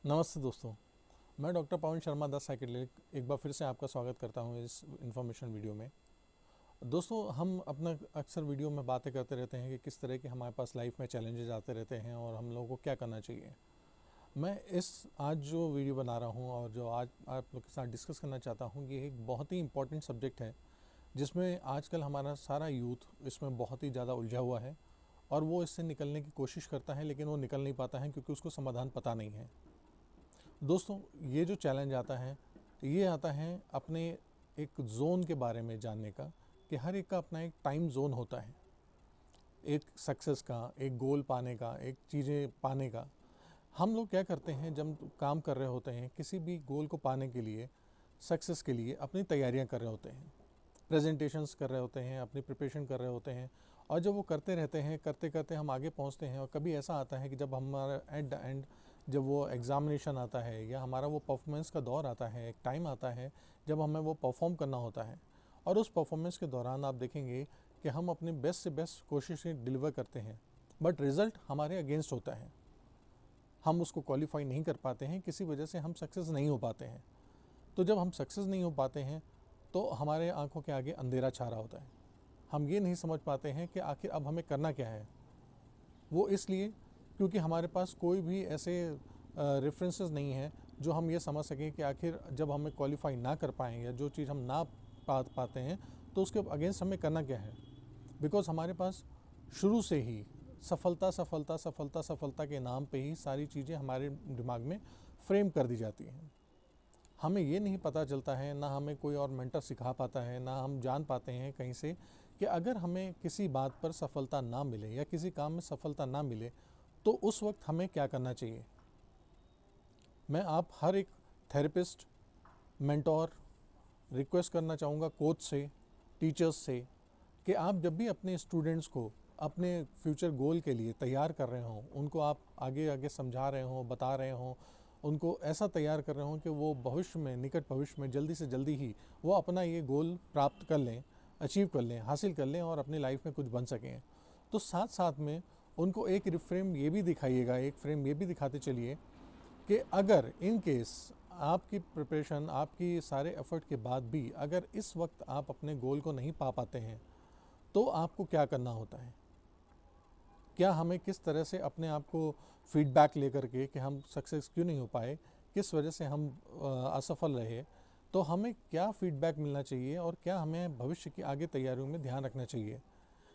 नमस्ते दोस्तों। मैं doctor Pawan Sharma the psychiatric एक बार फिर से आपका स्वागत करता हूं इस इन्फॉर्मेशन वीडियो में। दोस्तों, हम अपना अक्सर वीडियो में बातें करते रहते हैं कि किस तरह के हमारे पास लाइफ में चैलेंजेस आते रहते हैं और हम लोगों को क्या करना चाहिए। मैं इस आज जो वीडियो बना रहा हूं और जो आज आप लोग के साथ डिस्कस करना चाहता हूं, ये एक बहुत ही इम्पोर्टेंट सब्जेक्ट है जिसमें आजकल हमारा सारा यूथ इसमें बहुत ही ज़्यादा उलझा हुआ है और वो इससे निकलने की कोशिश करता है, लेकिन वो निकल नहीं पाता है क्योंकि उसको समाधान पता नहीं है। दोस्तों, ये जो चैलेंज आता है, ये आता है अपने एक ज़ोन के बारे में जानने का, कि हर एक का अपना एक टाइम ज़ोन होता है, एक सक्सेस का, एक गोल पाने का, एक चीज़ें पाने का। हम लोग क्या करते हैं, जब काम कर रहे होते हैं किसी भी गोल को पाने के लिए, सक्सेस के लिए अपनी तैयारियां कर रहे होते हैं, प्रेजेंटेशंस कर रहे होते हैं, अपनी प्रिपरेशन कर रहे होते हैं। और जब वो करते रहते हैं, करते करते हम आगे पहुंचते हैं। और कभी ऐसा आता है कि जब हमारा एट द एंड जब वो एग्ज़ामिनेशन आता है या हमारा वो परफॉर्मेंस का दौर आता है, एक टाइम आता है जब हमें वो परफॉर्म करना होता है। और उस परफॉर्मेंस के दौरान आप देखेंगे कि हम अपनी बेस्ट से बेस्ट कोशिशें डिलीवर करते हैं, बट रिज़ल्ट हमारे अगेंस्ट होता है। हम उसको क्वालिफाई नहीं कर पाते हैं, किसी वजह से हम सक्सेस नहीं हो पाते हैं। तो जब हम सक्सेस नहीं हो पाते हैं तो हमारे आंखों के आगे अंधेरा छा रहा होता है। हम ये नहीं समझ पाते हैं कि आखिर अब हमें करना क्या है। वो इसलिए क्योंकि हमारे पास कोई भी ऐसे रेफरेंसेस नहीं है जो हम ये समझ सकें कि आखिर जब हमें क्वालिफाई ना कर पाएँ या जो चीज़ हम ना पाते हैं तो उसके अगेंस्ट हमें करना क्या है। बिकॉज़ हमारे पास शुरू से ही सफलता सफलता सफलता सफलता के नाम पे ही सारी चीज़ें हमारे दिमाग में फ्रेम कर दी जाती हैं। हमें ये नहीं पता चलता है, ना हमें कोई और मेंटर सिखा पाता है, ना हम जान पाते हैं कहीं से कि अगर हमें किसी बात पर सफलता ना मिले या किसी काम में सफलता ना मिले तो उस वक्त हमें क्या करना चाहिए। मैं आप हर एक थेरेपिस्ट, मेंटोर रिक्वेस्ट करना चाहूँगा, कोच से, टीचर्स से, कि आप जब भी अपने स्टूडेंट्स को अपने फ्यूचर गोल के लिए तैयार कर रहे हों, उनको आप आगे आगे समझा रहे हों, बता रहे हों, उनको ऐसा तैयार कर रहे हों कि वो भविष्य में, निकट भविष्य में जल्दी से जल्दी ही वो अपना ये गोल प्राप्त कर लें, अचीव कर लें, हासिल कर लें और अपनी लाइफ में कुछ बन सकें। तो साथ साथ में उनको एक रिफ्रेम ये भी दिखाइएगा, एक फ्रेम ये भी दिखाते चलिए कि अगर इन केस आपकी प्रिपरेशन, आपकी सारे एफर्ट के बाद भी अगर इस वक्त आप अपने गोल को नहीं पा पाते हैं तो आपको क्या करना होता है। क्या हमें किस तरह से अपने आप को फीडबैक लेकर के कि हम सक्सेस क्यों नहीं हो पाए, किस वजह से हम असफल रहे, तो हमें क्या फीडबैक मिलना चाहिए और क्या हमें भविष्य की आगे तैयारियों में ध्यान रखना चाहिए।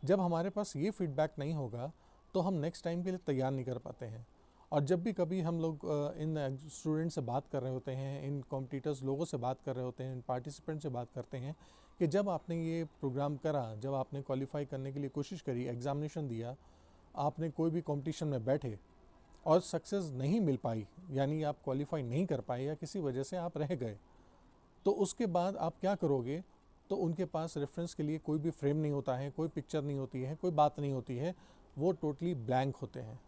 जब हमारे पास ये फीडबैक नहीं होगा तो हम नेक्स्ट टाइम के लिए तैयार नहीं कर पाते हैं। और जब भी कभी हम लोग इन स्टूडेंट से बात कर रहे होते हैं, इन कॉम्पिटिटर्स लोगों से बात कर रहे होते हैं, इन पार्टिसिपेंट से बात करते हैं कि जब आपने ये प्रोग्राम करा, जब आपने क्वालिफाई करने के लिए कोशिश करी, एग्ज़ामिनेशन दिया, आपने कोई भी कंपटीशन में बैठे और सक्सेस नहीं मिल पाई, यानी आप क्वालिफाई नहीं कर पाए या किसी वजह से आप रह गए, तो उसके बाद आप क्या करोगे। तो उनके पास रेफरेंस के लिए कोई भी फ्रेम नहीं होता है, कोई पिक्चर नहीं होती है, कोई बात नहीं होती है, वो टोटली ब्लैंक होते हैं।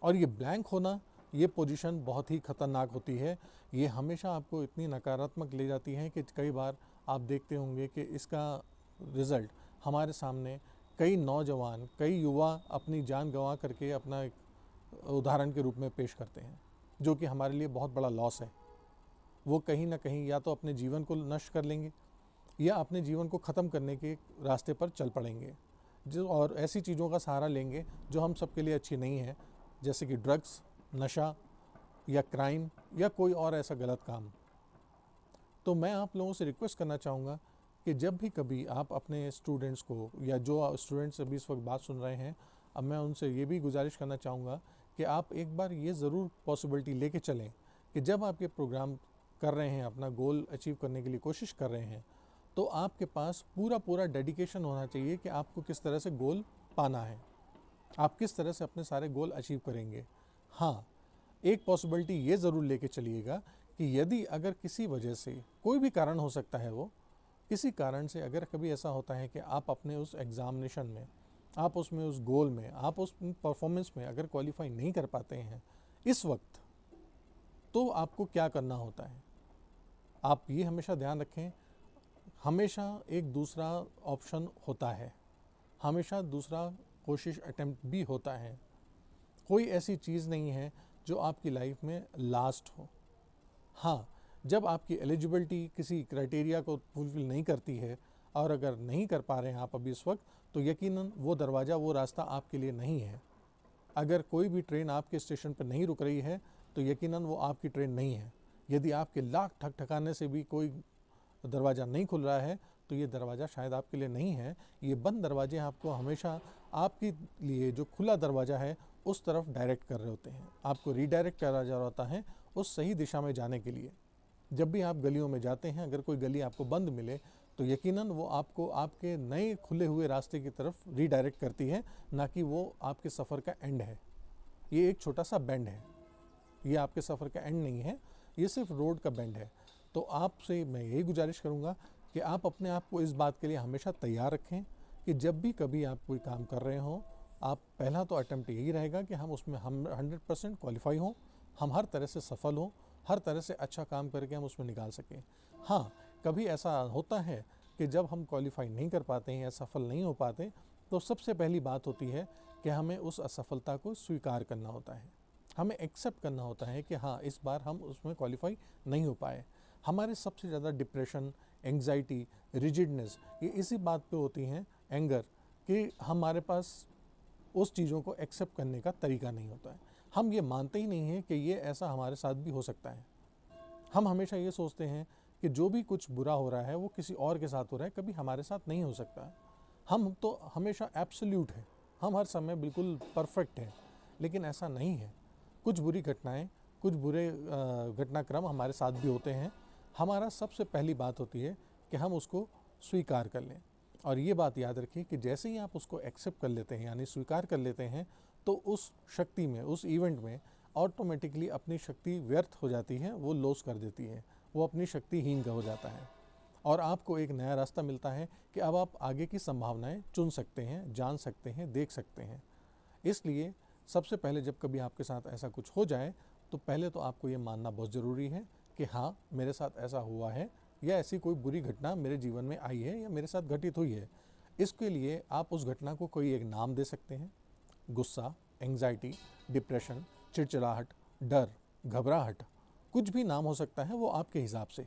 और ये ब्लैंक होना, ये पोजीशन बहुत ही खतरनाक होती है। ये हमेशा आपको इतनी नकारात्मक ले जाती है कि कई बार आप देखते होंगे कि इसका रिज़ल्ट हमारे सामने कई नौजवान, कई युवा अपनी जान गंवा करके अपना एक उदाहरण के रूप में पेश करते हैं, जो कि हमारे लिए बहुत बड़ा लॉस है। वो कहीं ना कहीं या तो अपने जीवन को नष्ट कर लेंगे या अपने जीवन को ख़त्म करने के रास्ते पर चल पड़ेंगे, जो और ऐसी चीज़ों का सहारा लेंगे जो हम सबके लिए अच्छी नहीं है, जैसे कि ड्रग्स, नशा या क्राइम या कोई और ऐसा गलत काम। तो मैं आप लोगों से रिक्वेस्ट करना चाहूँगा कि जब भी कभी आप अपने स्टूडेंट्स को, या जो स्टूडेंट्स अभी इस वक्त बात सुन रहे हैं, अब मैं उनसे ये भी गुजारिश करना चाहूँगा कि आप एक बार ये ज़रूर पॉसिबिलिटी लेके चलें कि जब आप ये प्रोग्राम कर रहे हैं, अपना गोल अचीव करने के लिए कोशिश कर रहे हैं, तो आपके पास पूरा पूरा डेडिकेशन होना चाहिए कि आपको किस तरह से गोल पाना है, आप किस तरह से अपने सारे गोल अचीव करेंगे। हाँ, एक पॉसिबिलिटी ये ज़रूर लेके चलिएगा कि यदि अगर किसी वजह से, कोई भी कारण हो सकता है, वो किसी कारण से अगर कभी ऐसा होता है कि आप अपने उस एग्ज़ामिनेशन में, आप उसमें उस गोल में, आप उस परफॉर्मेंस में अगर क्वालिफाई नहीं कर पाते हैं इस वक्त, तो आपको क्या करना होता है। आप ये हमेशा ध्यान रखें, हमेशा एक दूसरा ऑप्शन होता है, हमेशा दूसरा कोशिश अटेम्प्ट भी होता है। कोई ऐसी चीज़ नहीं है जो आपकी लाइफ में लास्ट हो। हाँ, जब आपकी एलिजिबिलिटी किसी क्राइटेरिया को फुलफिल नहीं करती है और अगर नहीं कर पा रहे हैं आप अभी इस वक्त, तो यकीनन वो दरवाज़ा, वो रास्ता आपके लिए नहीं है। अगर कोई भी ट्रेन आपके स्टेशन पर नहीं रुक रही है तो यकीनन वो आपकी ट्रेन नहीं है। यदि आपके लाख ठकठकाने से भी कोई दरवाज़ा नहीं खुल रहा है तो ये दरवाज़ा शायद आपके लिए नहीं है। ये बंद दरवाजे आपको हमेशा आपके लिए जो खुला दरवाज़ा है उस तरफ डायरेक्ट कर रहे होते हैं, आपको रीडायरेक्ट करा जा रहा होता है उस सही दिशा में जाने के लिए। जब भी आप गलियों में जाते हैं, अगर कोई गली आपको बंद मिले तो यकीनन वो आपको आपके नए खुले हुए रास्ते की तरफ रीडायरेक्ट करती है, ना कि वो आपके सफ़र का एंड है। ये एक छोटा सा बेंड है, ये आपके सफ़र का एंड नहीं है, ये सिर्फ रोड का बेंड है। तो आपसे मैं यही गुजारिश करूँगा कि आप अपने आप को इस बात के लिए हमेशा तैयार रखें कि जब भी कभी आप कोई काम कर रहे हों, आप पहला तो अटेम्प्ट यही रहेगा कि हम उसमें 100% क्वालिफाई हों, हम हर तरह से सफल हों, हर तरह से अच्छा काम करके हम उसमें निकाल सकें। हाँ, कभी ऐसा होता है कि जब हम क्वालिफाई नहीं कर पाते हैं या सफल नहीं हो पाते, तो सबसे पहली बात होती है कि हमें उस असफलता को स्वीकार करना होता है, हमें एक्सेप्ट करना होता है कि हाँ, इस बार हम उसमें क्वालिफाई नहीं हो पाए। हमारे सबसे ज़्यादा डिप्रेशन, एंग्जाइटी, रिजिडनेस ये इसी बात पे होती हैं, एंगर, कि हमारे पास उस चीज़ों को एक्सेप्ट करने का तरीका नहीं होता है। हम ये मानते ही नहीं हैं कि ये ऐसा हमारे साथ भी हो सकता है। हम हमेशा ये सोचते हैं कि जो भी कुछ बुरा हो रहा है वो किसी और के साथ हो रहा है, कभी हमारे साथ नहीं हो सकता है। हम तो हमेशा एब्सोल्यूट हैं, हम हर समय बिल्कुल परफेक्ट हैं, लेकिन ऐसा नहीं है। कुछ बुरी घटनाएं, कुछ बुरे घटनाक्रम हमारे साथ भी होते हैं। हमारा सबसे पहली बात होती है कि हम उसको स्वीकार कर लें। और ये बात याद रखिए कि जैसे ही आप उसको एक्सेप्ट कर लेते हैं, यानी स्वीकार कर लेते हैं, तो उस शक्ति में, उस इवेंट में ऑटोमेटिकली अपनी शक्ति व्यर्थ हो जाती है, वो लॉस कर देती है, वो अपनी शक्तिहीन हो जाता है और आपको एक नया रास्ता मिलता है कि अब आप आगे की संभावनाएं चुन सकते हैं, जान सकते हैं, देख सकते हैं। इसलिए सबसे पहले जब कभी आपके साथ ऐसा कुछ हो जाए तो पहले तो आपको ये मानना बहुत ज़रूरी है कि हाँ, मेरे साथ ऐसा हुआ है या ऐसी कोई बुरी घटना मेरे जीवन में आई है या मेरे साथ घटित हुई है। इसके लिए आप उस घटना को कोई एक नाम दे सकते हैं। गुस्सा, एंग्जाइटी, डिप्रेशन, चिड़चिड़ाहट, डर, घबराहट, कुछ भी नाम हो सकता है, वो आपके हिसाब से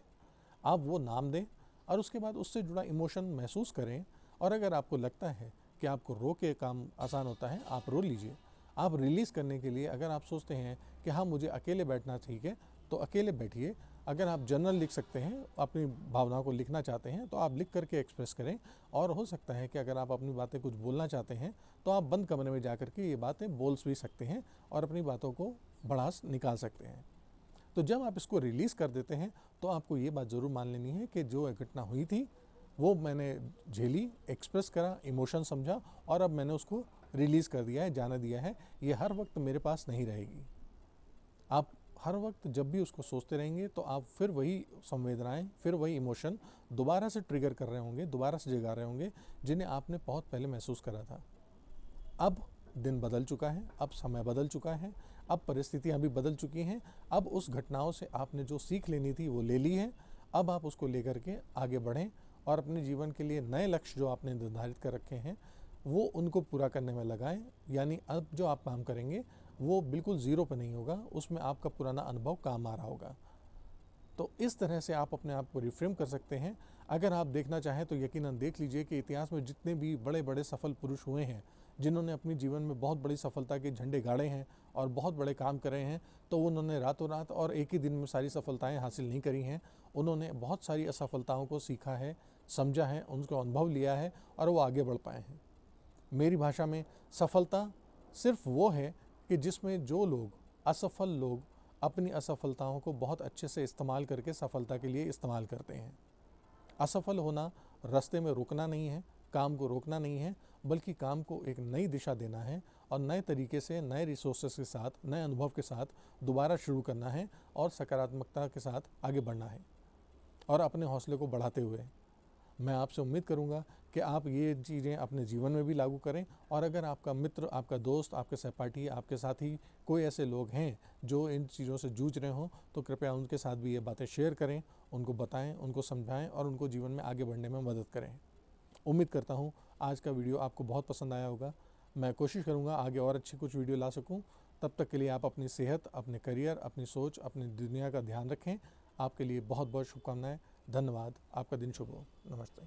आप वो नाम दें और उसके बाद उससे जुड़ा इमोशन महसूस करें। और अगर आपको लगता है कि आपको रो के काम आसान होता है, आप रो लीजिए। आप रिलीज़ करने के लिए अगर आप सोचते हैं कि हाँ, मुझे अकेले बैठना ठीक है, तो अकेले बैठिए। अगर आप जर्नल लिख सकते हैं, अपनी भावनाओं को लिखना चाहते हैं, तो आप लिख करके एक्सप्रेस करें। और हो सकता है कि अगर आप अपनी बातें कुछ बोलना चाहते हैं तो आप बंद कमरे में जा कर के ये बातें बोल भी सकते हैं और अपनी बातों को भड़ास निकाल सकते हैं। तो जब आप इसको रिलीज़ कर देते हैं तो आपको ये बात ज़रूर मान लेनी है कि जो घटना हुई थी वो मैंने झेली, एक्सप्रेस करा, इमोशन समझा और अब मैंने उसको रिलीज़ कर दिया है, जाने दिया है। ये हर वक्त मेरे पास नहीं रहेगी। आप हर वक्त जब भी उसको सोचते रहेंगे तो आप फिर वही संवेदनाएं, फिर वही इमोशन दोबारा से ट्रिगर कर रहे होंगे, दोबारा से जगा रहे होंगे, जिन्हें आपने बहुत पहले महसूस करा था। अब दिन बदल चुका है, अब समय बदल चुका है, अब परिस्थितियां भी बदल चुकी हैं। अब उस घटनाओं से आपने जो सीख लेनी थी वो ले ली है। अब आप उसको लेकर के आगे बढ़ें और अपने जीवन के लिए नए लक्ष्य जो आपने निर्धारित कर रखे हैं वो उनको पूरा करने में लगाएं। यानी अब जो आप काम करेंगे वो बिल्कुल ज़ीरो पर नहीं होगा, उसमें आपका पुराना अनुभव काम आ रहा होगा। तो इस तरह से आप अपने आप को रिफ्रेम कर सकते हैं। अगर आप देखना चाहें तो यकीनन देख लीजिए कि इतिहास में जितने भी बड़े बड़े सफल पुरुष हुए हैं, जिन्होंने अपने जीवन में बहुत बड़ी सफलता के झंडे गाड़े हैं और बहुत बड़े काम करे हैं, तो उन्होंने रातों रात और एक ही दिन में सारी सफलताएं हासिल नहीं करी हैं। उन्होंने बहुत सारी असफलताओं को सीखा है, समझा है, उनको अनुभव लिया है और वो आगे बढ़ पाए हैं। मेरी भाषा में सफलता सिर्फ वो है कि जिसमें जो लोग, असफल लोग, अपनी असफलताओं को बहुत अच्छे से इस्तेमाल करके सफलता के लिए इस्तेमाल करते हैं। असफल होना रास्ते में रुकना नहीं है, काम को रोकना नहीं है, बल्कि काम को एक नई दिशा देना है और नए तरीके से, नए रिसोर्सेस के साथ, नए अनुभव के साथ दोबारा शुरू करना है और सकारात्मकता के साथ आगे बढ़ना है और अपने हौसले को बढ़ाते हुए। मैं आपसे उम्मीद करूंगा कि आप ये चीज़ें अपने जीवन में भी लागू करें। और अगर आपका मित्र, आपका दोस्त, आपके सहपाठी, आपके साथी कोई ऐसे लोग हैं जो इन चीज़ों से जूझ रहे हों, तो कृपया उनके साथ भी ये बातें शेयर करें, उनको बताएं, उनको समझाएं और उनको जीवन में आगे बढ़ने में मदद करें। उम्मीद करता हूँ आज का वीडियो आपको बहुत पसंद आया होगा। मैं कोशिश करूँगा आगे और अच्छी कुछ वीडियो ला सकूँ तब तक के लिए आप अपनी सेहत, अपने करियर, अपनी सोच, अपनी दुनिया का ध्यान रखें। आपके लिए बहुत बहुत शुभकामनाएं। धन्यवाद। आपका दिन शुभ हो। नमस्ते।